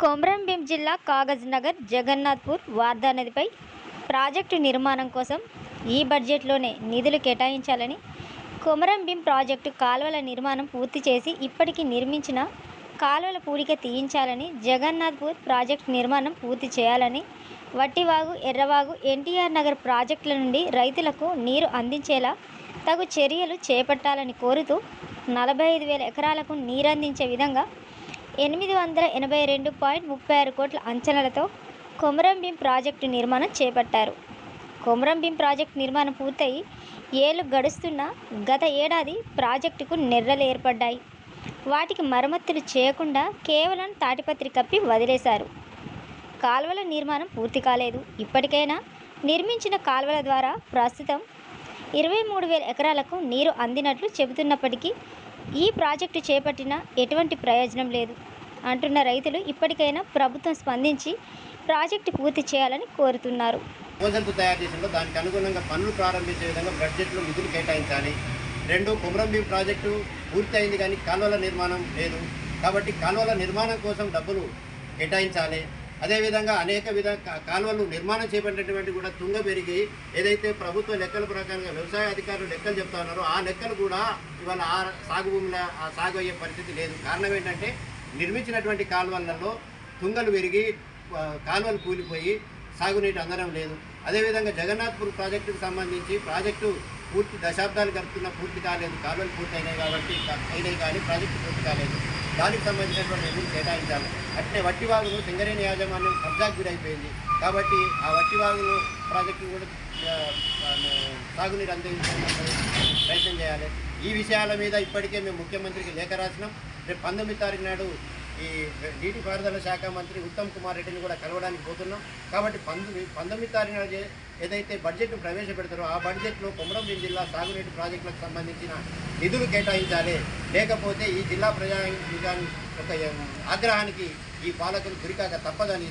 కొమరంభీం జిల్లా కాగజ్నగర్ జగన్నాథ్పూర్ వార్దా నదిపై ప్రాజెక్టు నిర్మాణం కోసం ఈ బడ్జెట్లోనే నిధులు కేటాయించాలని, కొమరంభీం ప్రాజెక్టు కాలువల నిర్మాణం పూర్తి చేసి ఇప్పటికి నిర్మించిన కాలువల పూడిక తీయించాలని, జగన్నాథ్పూర్ ప్రాజెక్టు నిర్మాణం పూర్తి చేయాలని, వట్టివాగు, ఎర్రవాగు, ఎన్టీఆర్ నగర్ ప్రాజెక్టుల నుండి రైతులకు నీరు అందించేలా తగు చర్యలు చేపట్టాలని కోరుతూ 45,000 ఎకరాలకు నీరందించే విధంగా 882.36 కోట్ల అంచనాలతో కొమరంభీం ప్రాజెక్టు నిర్మాణం చేపట్టారు. కొమరంభీం ప్రాజెక్టు నిర్మాణం పూర్తయి ఏళ్లు గడుస్తున్నా గత ఏడాది ప్రాజెక్టుకు నెర్రలు ఏర్పడ్డాయి. వాటికి మరమ్మతులు చేయకుండా కేవలం తాటిపత్రి కప్పి వదిలేశారు. కాలువల నిర్మాణం పూర్తి కాలేదు. ఇప్పటికైనా నిర్మించిన కాలువల ద్వారా ప్రస్తుతం 23,000 ఎకరాలకు నీరు అందినట్లు చెబుతున్నప్పటికీ ఈ ప్రాజెక్టు చేపట్టిన ఎటువంటి ప్రయోజనం లేదు అంటున్న రైతులు ఇప్పటికైనా ప్రభుత్వం స్పందించి ప్రాజెక్టు పూర్తి చేయాలని కోరుతున్నారు. ప్రపోజల్స్ తయారు చేసిందో దానికి అనుగుణంగా పనులు ప్రారంభించే విధంగా బడ్జెట్లో నిధులు కేటాయించాలి. రెండు, కొమరంభీం ప్రాజెక్టు పూర్తి అయింది కానీ కాలువల నిర్మాణం లేదు కాబట్టి కాలువల నిర్మాణం కోసం డబ్బులు కేటాయించాలి. అదేవిధంగా అనేక కాలువలు నిర్మాణం చేపట్టినటువంటి కూడా తుంగ పెరిగి ఏదైతే ప్రభుత్వ లెక్కల ప్రకారంగా వ్యవసాయ అధికారులు లెక్కలు చెప్తా ఉన్నారో ఆ లెక్కలు కూడా ఇవాళ ఆ సాగు భూముల సాగు అయ్యే పరిస్థితి లేదు. కారణం ఏంటంటే నిర్మించినటువంటి కాలువలలో తుంగలు పెరిగి కాలువలు కూలిపోయి సాగునీటి అందడం లేదు. అదేవిధంగా జగన్నాథ్పూర్ ప్రాజెక్టుకు సంబంధించి ప్రాజెక్టు పూర్తి దశాబ్దాలు గడుపుతున్నా పూర్తి కాలేదు. కాలువలు పూర్తి అయినాయి కానీ ప్రాజెక్టు పూర్తి కాలేదు. దానికి సంబంధించినటువంటి నిధులు కేటాయించాలి. అట్నే వట్టివాగును సింగరేణి యాజమాన్యం కబ్జాకు గురైపోయింది కాబట్టి ఆ వట్టివాగును ప్రాజెక్టు కూడా సాగునీరు అందించడానికి ప్రయత్నం చేయాలి. ఈ విషయాల మీద ఇప్పటికే మేము ముఖ్యమంత్రికి లేఖ రాసినాం. రేపు 19 తారీఖు నాడు ఈ నీటిపారుదల శాఖ మంత్రి ఉత్తమ్ కుమార్ రెడ్డిని కూడా కలవడానికి పోతున్నాం. కాబట్టి 19 తారీఖు నాడు ఏదైతే బడ్జెట్ను ప్రవేశపెడతారో ఆ బడ్జెట్లో కొమరంభీం జిల్లా సాగునీటి ప్రాజెక్టులకు సంబంధించిన నిధులు కేటాయించాలి. లేకపోతే ఈ జిల్లా ప్రజానికాన్ని ఒక ఆగ్రహానికి ఈ పాలకులు గురికాక తప్పదని